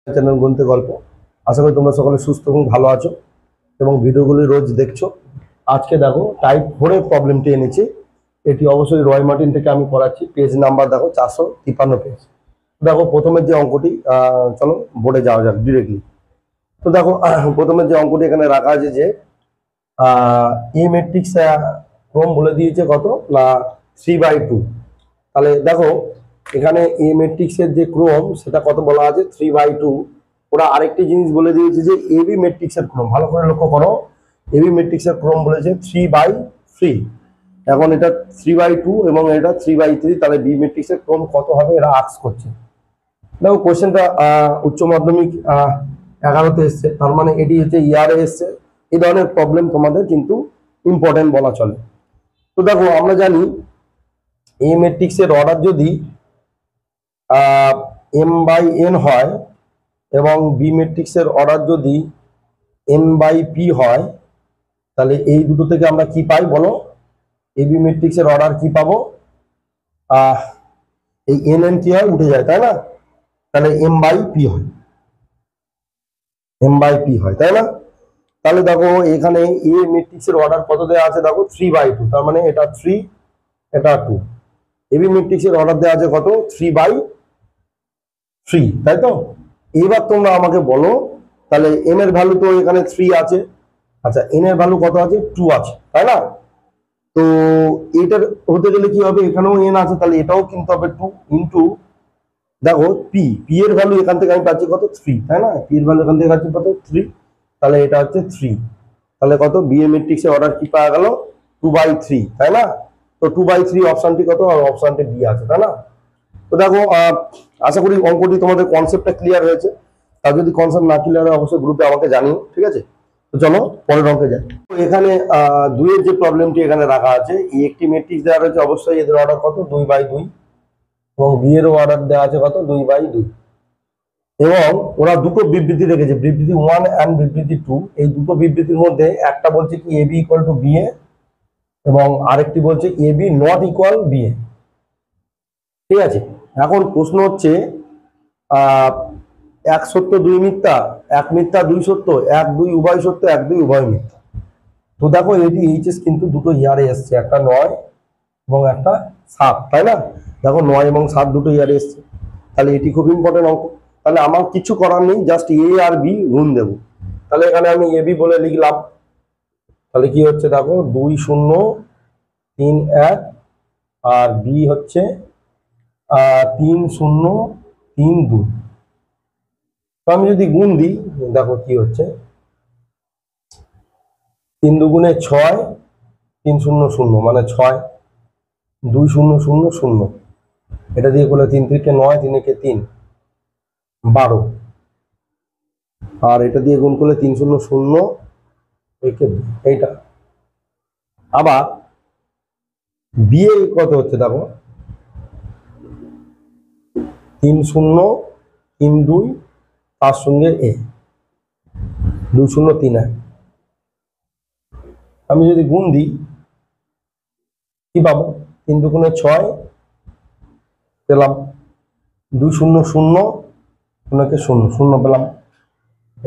Channel গণিতের গল্প। আশা করি তোমরা সকলে সুস্থ এবং ভালো আছো এবং ভিডিওগুলি রোজ দেখছো। আজকে দেখো টাইপ 4 এর প্রবলেমটি এনেছি। এটি অবশ্যই রয় মার্টিন থেকে আমি করাচ্ছি। পেজ নাম্বার দেখো 453 পেজ। দেখো প্রথমের যে অঙ্কটি, চলো বোর্ডে যাওয়া যাক ডিরেক্টলি। তো দেখো প্রথমের যে অঙ্কটি এখানে রাখা আছে যে এ ম্যাট্রিক্স ক্রম বলে দিয়েছে কত না 3/2। তাহলে দেখো এখানে এ ম্যাট্রিক্সের যে ক্রম সেটা কত বলা আছে 3/2। ওরা আরেকটি জিনিস বলে দিয়েছে যে এবি ম্যাট্রিক্সের ক্রম, ভালো করে লক্ষ্য করো, এবি ম্যাট্রিক্সের ক্রম বলেছে 3/3। এখন এটা 3/2 এবং এটা 3/3, তাহলে বি ম্যাট্রিক্সের ক্রম কত হবে এরা আস্ক করছে। দেখো কোশ্চেনটা উচ্চ মাধ্যমিক 11তে এসছে, তার মানে এটি হচ্ছে ইয়ারে এসছে। এই ধরনের প্রবলেম তোমাদের কিন্তু ইম্পর্টেন্ট বলা চলে। তো দেখো আমরা জানি এ ম্যাট্রিক্সের অর্ডার যদি m/n হয় এবং বি ম্যাট্রিক্সের অর্ডার যদি n/p হয়, তাহলে এই দুটো থেকে আমরা কি পাই বলো? এবি ম্যাট্রিক্সের অর্ডার কি পাবো? এই n কি হয় উঠে যায়, তাই না? তাহলে m/p হয়, m/p হয়, তাই না? তাহলে দেখো এখানে এ ম্যাট্রিক্সের অর্ডার কত দেওয়া আছে দেখো 3/2, তার মানে এটা 3 এটা 2। এবি ম্যাট্রিক্সের অর্ডার দেওয়া আছে কত 3/3, তাই তো? এবার তোমরা আমাকে বলো তাহলে এন এর ভ্যালু তো এখানে 3 আছে, আচ্ছা এন এর ভ্যালু কত আছে 2 আছে, তাই না? তো এটার হতে গেলে কি হবে, এখানেও এন আছে, তাহলে এটাও কিন্তু হবে 2 ইন্টু দেখো পি, পি এর ভ্যালু এখান থেকে আমি পাচ্ছি কত 3, তাই না? পি এর ভ্যালু এখান থেকে পাচ্ছি কত 3, তাহলে এটা হচ্ছে 3। তাহলে কত বি এ ম্যাট্রিক্সের অর্ডার কি পাওয়া গেল 2/3, তাই না? তো 2/3 অপশনটি কত, আর অপশনটি বি আছে, তাই না? তো দেখো আশা করি অঙ্কটি তোমাদের কনসেপ্টটা ক্লিয়ার হয়েছে। আর যদি কনসেপ্ট না ক্লিয়ার হয় অবশ্যই গ্রুপে আমাকে জানিও, ঠিক আছে? তো চলো পরের অঙ্কে যাই। তো এখানে দুইয়ের যে প্রবলেমটি এখানে রাখা আছে, এই একটি ম্যাট্রিক্স দেওয়া রয়েছে, অবশ্যই এদের অর্ডার কত 2/2 এবং বি এর অর্ডার দেওয়া আছে কত 2/2 এবং ওরা দুটো বিবৃতি রেখেছে, বিবৃতি 1 এন্ড বিবৃতি 2। এই দুটো বিবৃতির মধ্যে একটা বলছে কি AB equal to B A এবং আরেকটি বলছে AB not equal B A, ঠিক আছে? এখন প্রশ্ন হচ্ছে এক সত্য দুই মিথ্যা, এক মিথ্যা দুই সত্য, এক দুই উভয় সত্য, এক দুই উভয় মিথ্যা। তো দেখো এটি এইচএস কিন্তু দুটো ইয়ারে এসছে, একটা 9 এবং একটা 7, তাই না? দেখো 9 এবং 7 দুটো ইয়ারে এসছে, তাহলে এটি খুব ইম্পর্টেন্ট অঙ্ক। তাহলে আমার কিছু করার নেই, জাস্ট এ আর বি গুণ দেবো। তাহলে এখানে আমি এ বি বলে লিখলাম, তাহলে কি হচ্ছে দেখো 2 0 3 1 আর বি হচ্ছে 3 0 3 2। তো আমি যদি গুণ দিই দেখো কি হচ্ছে 3 2 6 3 0 0 মানে 6, 2 0 0 0, এটা দিয়ে করলে 3 3 9, 3 1 3 12, আর এটা দিয়ে গুণ করলে 3 0 0 এইটা। আবার বিয়ে কত হচ্ছে দেখো 3 0 3 2, তার সঙ্গে এ 2 0 3 1। আমি যদি গুণ দিই কি পাবো 3 2 6 পেলাম, 2 0 0 0 0 0 পেলাম।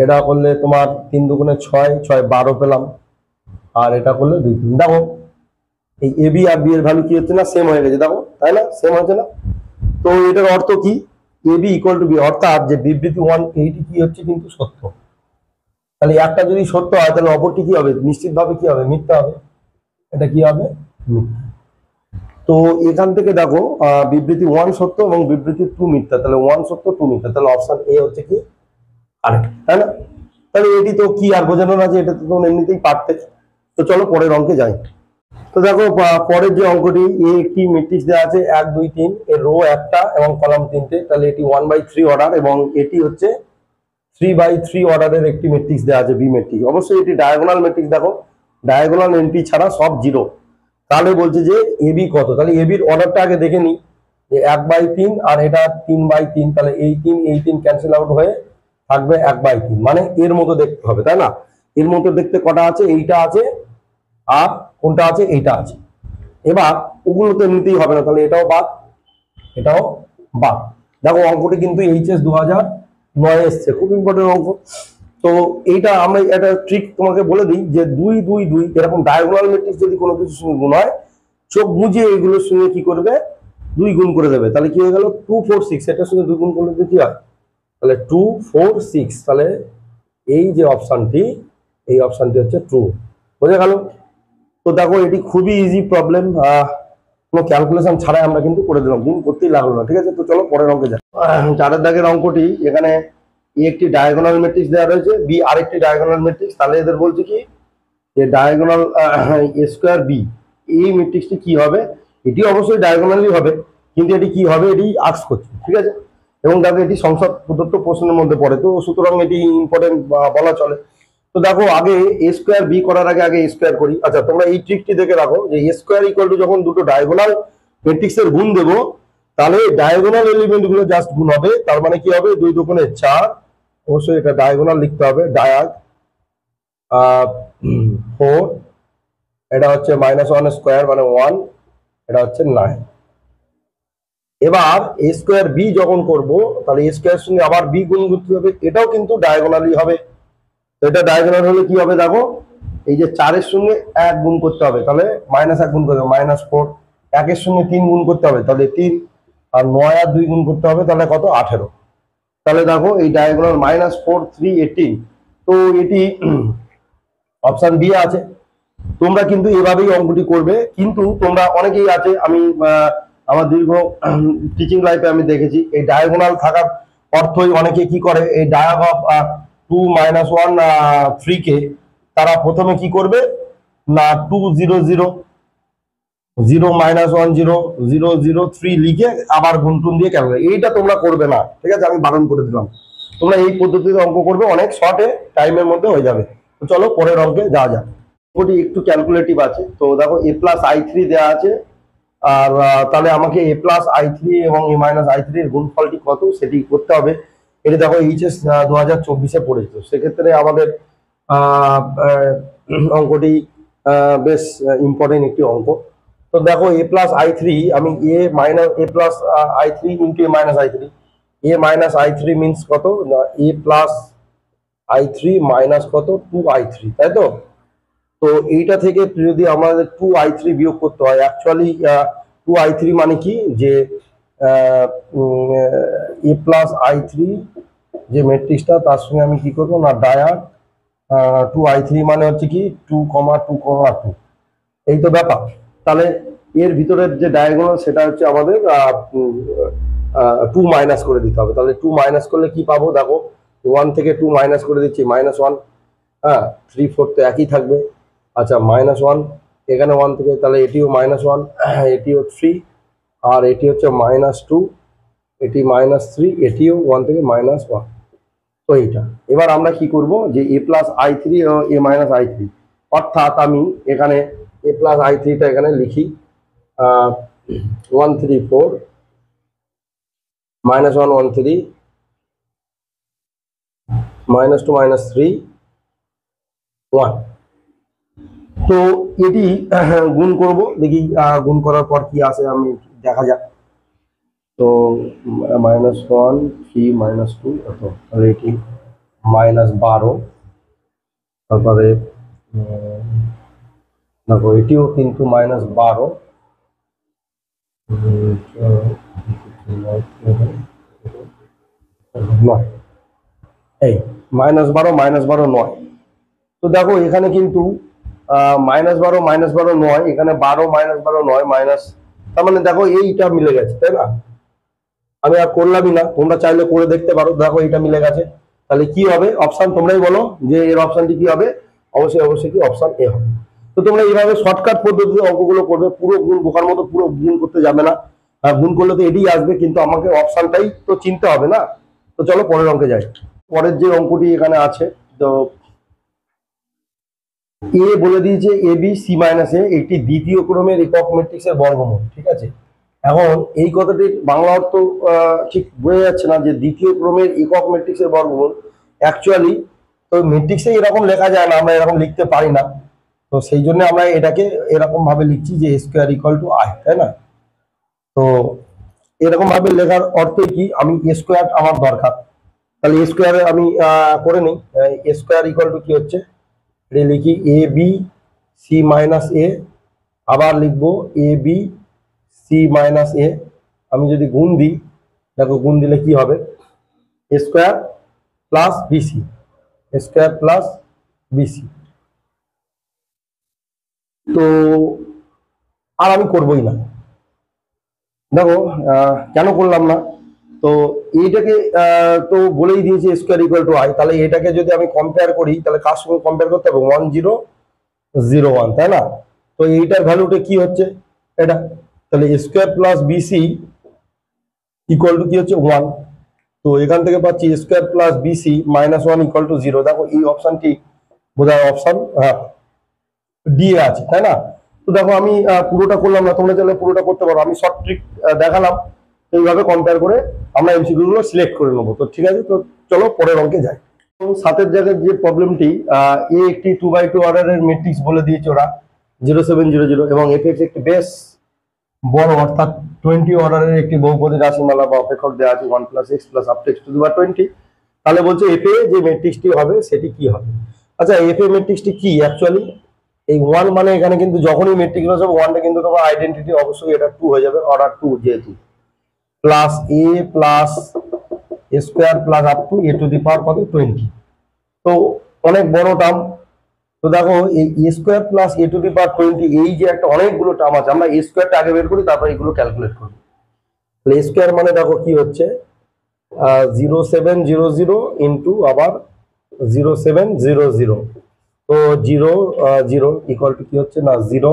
এটা করলে তোমার 3 2 6 6 12 পেলাম, আর এটা করলে 2 3। দেখো এই এ বি আর বি এর ভ্যালু কি হচ্ছে না সেম হয়ে গেছে, দেখো তাই না? সেম হয়েছে না? তো এটার অর্থ কি A B equal to B, অর্থাৎ যে বিবৃতি 1 এইটি কি হচ্ছে কিন্তু সত্য। তাহলে একটা যদি সত্য হয় তাহলে অপরটি কি হবে, নিশ্চিতভাবে কি হবে, মিথ্যা হবে। এটা কি হবে, মিথ্যা। তো এখান থেকে দেখো বিবৃতি 1 সত্য এবং বিবৃতি 2 মিথ্যা, তাহলে 1 সত্য 2 মিথ্যা, তাহলে অপশন এ হচ্ছে কি কারেক্ট, তাই না? তাহলে এটি তো কি আর বোঝানো না যে এটা তো তোমরা এমনিতেই পারতে। তো চলো পরের অঙ্কে যাই। তো দেখো পরের যে অঙ্কটি, এ একটি ম্যাট্রিক্স দেওয়া আছে 1 2 3, এর রো একটা এবং কলাম 3টে, তাহলে এটি 1/3 অর্ডার এবং এটি হচ্ছে 3/3 অর্ডারের একটি ম্যাট্রিক্স দেওয়া আছে বি ম্যাট্রিক্স। অবশ্যই এটি ডায়াগোনাল ম্যাট্রিক্স, দেখো ডায়াগোনাল এন্ট্রি ছাড়া সব 0। তাহলে বলছে যে এবি কত, তাহলে এবির অর্ডারটা আগে দেখে নিই যে 1/3 আর এটা 3/3, তাহলে এই 3 ক্যান্সেল আউট হয়ে থাকবে 1/3, মানে এর মতো দেখতে হবে, তাই না? এর মতো দেখতে কটা আছে, এইটা আছে আর কোনটা আছে, এইটা আছে। এবার ওগুলো তো এমনিতেই হবে না, তাহলে এটাও বাদ, এটাও বাদ। দেখো অঙ্কটি কিন্তু এইচএস 2023 9 এসছে, খুব ইম্পর্টেন্ট অঙ্ক। তো এইটা আমরা একটা ট্রিক তোমাকে বলে দিই যে 2 2 2 এরকম ডায়াগোনাল ম্যাট্রিক্স যদি কোনো কিছুর সঙ্গে গুণ হয়, চোখ বুঝিয়ে এগুলোর সঙ্গে কি করবে, 2 গুণ করে দেবে। তাহলে কি হয়ে গেল, 2 4 6, এটার সঙ্গে 2 গুণ করলে কি হয়, তাহলে 2 4 6। তাহলে এই যে অপশনটি, এই অপশনটি হচ্ছে ট্রু। বোঝা গেল? তো দেখো এটি খুবই ইজি প্রবলেম, কোনো ক্যালকুলেশন ছাড়াই আমরা কিন্তু করে দিলাম, গুণ করতেই লাগলো না। ঠিক আছে, তো চলো পরের অঙ্কে যাই। 4 দাগের অঙ্কটি, এখানে এ একটি ডায়াগোনাল ম্যাট্রিক্স দেওয়া রয়েছে, বি আরেকটি ডায়াগোনাল ম্যাট্রিক্স। তাহলে এদের বলছে কি যে ডায়াগোনাল এ স্কোয়ার বি, এই ম্যাট্রিক্সটি কি হবে, এটি অবশ্যই ডায়াগোনালি হবে, কিন্তু এটি কি হবে এটি আস্ক করছে। ঠিক আছে, এবং দেখো এটি সংসদ প্রদত্ত প্রশ্নের মধ্যে পড়ে, তো সুতরাং এটি ইম্পর্টেন্ট বলা চলে। তো দেখো আগে এ স্কোয়ার বি করার আগে এ স্কোয়ার করি। আচ্ছা, তোমরা এই ট্রিকটি দেখে রাখো যে এ স্কোয়ার ইকুয়াল টু যখন দুটো ডায়াগোনাল ম্যাট্রিক্সের গুণ দেবো, তাহলে ডায়াগোনাল এলিমেন্ট গুলো জাস্ট গুণ হবে। তার মানে কি হবে, 2 2 4, অবশ্যই এটা ডায়াগোনাল লিখতে হবে, ডায়াগ 4, এটা হচ্ছে -1 স্কোয়ার মানে 1, এটা হচ্ছে 9। এবার এ স্কোয়ার বি যখন করব, তাহলে এ স্কোয়ার সঙ্গে আবার বি গুণ করতে হবে, এটাও কিন্তু ডায়াগোনালি হবে। তো এটা ডায়াগোনাল হলে কি হবে দেখো, এই যে 4 এর সঙ্গে 1 গুণ করতে হবে, তাহলে -1 গুণ করতে হবে, -4। 1 এর সঙ্গে 3 গুণ করতে হবে, তাহলে 3, আর 9 আর 2 গুণ করতে হবে, তাহলে কত, 18। তাহলে দেখো এই ডায়াগোনাল -4 3 18। তো এটি অপশন বি আছে। তোমরা কিন্তু এভাবেই অঙ্কটি করবে, কিন্তু তোমরা অনেকেই আছে, আমি আমার দীর্ঘ টিচিং লাইফে আমি দেখেছি এই ডায়াগোনাল থাকার অর্থই অনেকে কি করে, এই ডায়াগ অফ 2 -1 3 কে তারা প্রথমে কি করবে না, 2 0 0 0 -1 0 0 0 3 লিখে আবার গুণটুন দিয়ে ক্যালকুলেট, এইটা তোমরা করবে না। ঠিক আছে, আমি বারণ করে দিলাম। তোমরা এই পদ্ধতিতে অঙ্ক করবে, অনেক শর্টে টাইমের মধ্যে হয়ে যাবে। তো চলো পরের অঙ্কে যাওয়া যাক। অঙ্কটি একটু ক্যালকুলেটিভ আছে। তো দেখো a+i3 দেওয়া আছে, আর তাহলে আমাকে a+i3 এবং a-i3 এর গুণফলটি কত সেটি করতে হবে। এটা দেখো এইচএস 2024-এ পড়েছে, সেক্ষেত্রে আমাদের অঙ্কটি বেশ ইম্পর্টেন্ট একটি অঙ্ক। তো দেখো a+i3, আমি a+i3 into a-i3, a-i3 means কত, a+i3 মাইনাস কত, 2i3, তাই তো। তো এইটা থেকে যদি আমাদের 2i3 বিয়োগ করতে হয়, অ্যাকচুয়ালি 2i3 মানে কি, যে a+i3 যে ম্যাট্রিক্সটা, তার সঙ্গে আমি কি করবো না, ডায়াগ 2i3 মানে হচ্ছে কি 2, 2, 2, এই তো ব্যাপার। তাহলে এর ভিতরের যে ডায়াগোনাল সেটা হচ্ছে আমাদের 2 মাইনাস করে দিতে হবে। তাহলে 2 মাইনাস করলে কি পাবো দেখো, 1 থেকে 2 মাইনাস করে দিচ্ছি, -1, হ্যাঁ 3 4 তো একই থাকবে। আচ্ছা, -1, এখানে 1 থেকে, তাহলে এটিও -1, এটিও 3, আর এটি হচ্ছে -2, এটি -3, এটিও 1 থেকে -1। তো এইটা এবার আমরা কি করব, যে a+i3 ও a-i3, অর্থাৎ আমি এখানে a+i3টা এখানে লিখি 1 3 4, -1 1 3, -2 -3 1। তো এটি গুণ করব, দেখি গুণ করার পর কি আসে, আমি দেখা যাক। তো -1 3 -2 এত, তাহলে এটি -12। তারপরে দেখো এটিও কিন্তু -12, নয়, এই -12 -12 9। তো দেখো এখানে কিন্তু -12 -12 9, এখানে 12 -12 9 মাইনাস, তার মানে দেখো এইটা মিলে গেছে, তাই না। আমি আর করলামই না, তোমরা চাইলে করে দেখতে পারো। দেখো এইটা মিলে গেছে, তাহলে কি হবে অপশন, তোমরাই বলো যে এর অপশনটি কি হবে। অবশ্যই অবশ্যই কি অপশন এ হবে। তো তোমরা এইভাবে শর্টকাট পদ্ধতিতে অঙ্কগুলো করবে, পুরো গুণ বোকার মতো পুরো গুণ করতে যাবে না। গুণ করলে তো এটাই আসবে, কিন্তু আমাকে অপশনটাই তো চিনতে হবে না। তো চলো পরের অঙ্কে যাই। পরের যে অঙ্কটি এখানে আছে, তো এ বলে দিয়েছে এ বি সি মাইনাস এ একটি দ্বিতীয় ক্রমের একক ম্যাট্রিক্সের বর্গমূল। ঠিক আছে, এখন এই কথাটির বাংলা অর্থ ঠিক বোঝা যাচ্ছে না, যে দ্বিতীয় ক্রমের একক ম্যাট্রিক্সের বর্গমূল। অ্যাকচুয়ালি তো ম্যাট্রিক্সে এরকম লেখা যায় না, আমরা এরকম লিখতে পারি না। তো সেই জন্য আমরা এটাকে এরকম ভাবে লিখছি যে স্কোয়ার ইকুয়াল টু আই, তাই না। তো এরকম ভাবে লেখার অর্থ কি, আমি স্কোয়ার আমার দরকার, তাহলে এ স্কোয়ার আমি করে নিই। এ স্কোয়ার ইকুয়াল টু কি হচ্ছে, এটা লিখি এ বি সি মাইনাস এ, আবার লিখবো এ বি সি মাইনাস এ। আমি যদি গুণ দিই, দেখো গুণ দিলে কি হবে, এ স্কোয়ার প্লাস বিসি, এ স্কোয়ার প্লাস বিসি। তো আর আমি করবোই না, দেখো কেন করলাম না, তো এইটাকে তো বলেই দিয়েছি স্কোয়ার ইকুয়াল টু আই, তাহলে এটাকে যদি আমি কম্পেয়ার করি তাহলে কার সঙ্গে কম্পেয়ার করতে হবে, 1001, তাই না? তো এইটার ভ্যালুটা কি হচ্ছে, এটা, তাহলে square plus BC equal to কি হচ্ছে 1। তো এখান থেকে পাচ্ছি square plus BC -1 equal to 0। দেখো এই অপশনটি বোধহয় অপশন ডি এ আছে, তাই না? তো দেখো আমি পুরোটা করলাম না, তোমরা চাইলে পুরোটা করতে পারো, আমি শর্ট ট্রিক দেখালাম। এইভাবে কম্পেয়ার করে আমরা এমসিকিউ গুলো সিলেক্ট করে নেবো। তো ঠিক আছে, তো চলো পরের অঙ্কে যাই। তো 7-এর জায়গায় যে প্রবলেমটি, এ একটি 2x2 অর্ডারের ম্যাট্রিক্স বলে দিয়েছে ওরা 0700, এবং এফ এক্স একটি বেশ বড় অর্থাৎ 20 অর্ডারের একটি বহুপদী রাশিমালা বা অপেক্ষক দেওয়া আছে 1 + x + up to x to the power 20। তাহলে বলছে এফ এ যে ম্যাট্রিক্সটি হবে সেটি কি হবে। আচ্ছা, এফ এ ম্যাট্রিক্সটি কি অ্যাকচুয়ালি, এই 1 মানে এখানে কিন্তু যখনই ম্যাট্রিক্স হবে 1টা কিন্তু তোমার আইডেন্টিটি অবশ্যই এটা 2 হয়ে যাবে, অর্ডার 2 যেহেতু, plus a plus square plus up to a to the power কত 20। তো অনেক বড় টার্ম। তো দেখো এই a square plus a to the power 20, এই যে একটা অনেকগুলো টার্ম আছে, আমরা এ স্কোয়ারটা আগে বের করি তারপর এগুলো ক্যালকুলেট করি। তাহলে স্কোয়ার মানে দেখো কি হচ্ছে 0700 ইন্টু আবার 0700, তো 0 ইকুয়াল টু কি হচ্ছে না 0,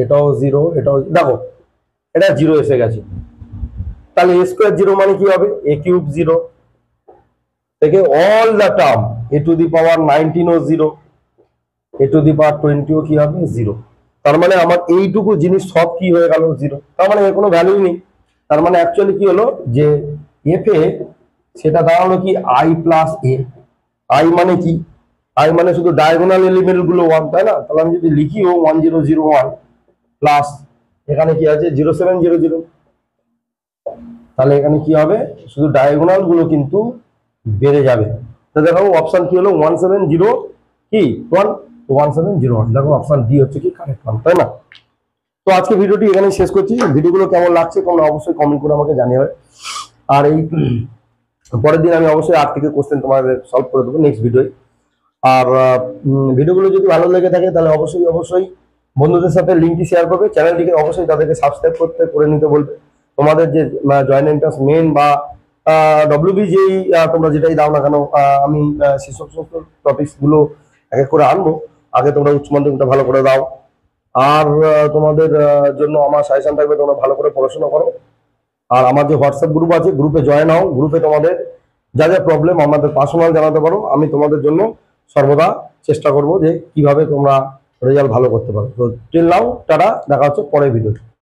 এটাও 0, এটাও দেখো এটা 0 এসে গেছে। তাহলে এ স্কোয়ার 0 মানে কি হবে, এ কিউব 0 থেকে all the term a to the power 19 ও 0, এ টু দি পাওয়ার 20 ও কি হবে 0। তার মানে আমার এইটুকু জিনিস সব কি হয়ে গেল 0, তার মানে এর কোনো ভ্যালুই নেই। তার মানে অ্যাকচুয়ালি কি হলো যে এফ এ সেটা দাঁড়ালো কি আই প্লাস এ। আই মানে কি, আই মানে শুধু ডায়াগোনাল এলিমেন্ট গুলো 1, তাই না? তাহলে আমি যদি লিখিও 1001 প্লাস এখানে কি আছে 0700, তাহলে এখানে কি হবে শুধু ডায়াগোনাল গুলো কিন্তু বেড়ে যাবে। তো দেখো অপশন কি হলো 170 কি 1, 1701, দেখো অপশন ডি হচ্ছে কি কারেক্ট ওয়ান, তাই না? তো আজকে ভিডিওটি এখানে শেষ করছি। ভিডিওগুলো কেমন লাগছে তোমরা অবশ্যই কমেন্ট করে আমাকে জানিয়ে। আর এই পরের দিন আমি অবশ্যই 8 থেকে কোশ্চেন তোমাদের সলভ করে দেবো নেক্সট ভিডিওয়। আর ভিডিওগুলো যদি ভালো লেগে থাকে তাহলে অবশ্যই বন্ধুদের সাথে লিঙ্কটি শেয়ার করবে, চ্যানেলটিকে অবশ্যই তাদেরকে সাবস্ক্রাইব করে নিতে বলবে। তোমাদের যে জয়েন্ট এন্ট্রান্স মেন বা ডব্লিউবি যেই তোমরা যেটাই দাও না কেন, আমি সেসব টপিকস গুলো এক এক করে আনবো। আগে তোমরা উচ্চ মাধ্যমিকটা ভালো করে দাও। আর তোমাদের জন্য আমার সাজেশন থাকবে তোমরা ভালো করে পড়াশোনা করো। আর আমার যে হোয়াটসঅ্যাপ গ্রুপ আছে গ্রুপে জয়েন হও, গ্রুপে তোমাদের যা যা প্রবলেম আমাদের পার্সোনাল জানাতে পারো, আমি তোমাদের জন্য সর্বদা চেষ্টা করব যে কিভাবে তোমরা রেজাল্ট ভালো করতে পারো। তো টিল নাও টাটা, দেখা হচ্ছে পরের ভিডিওতে।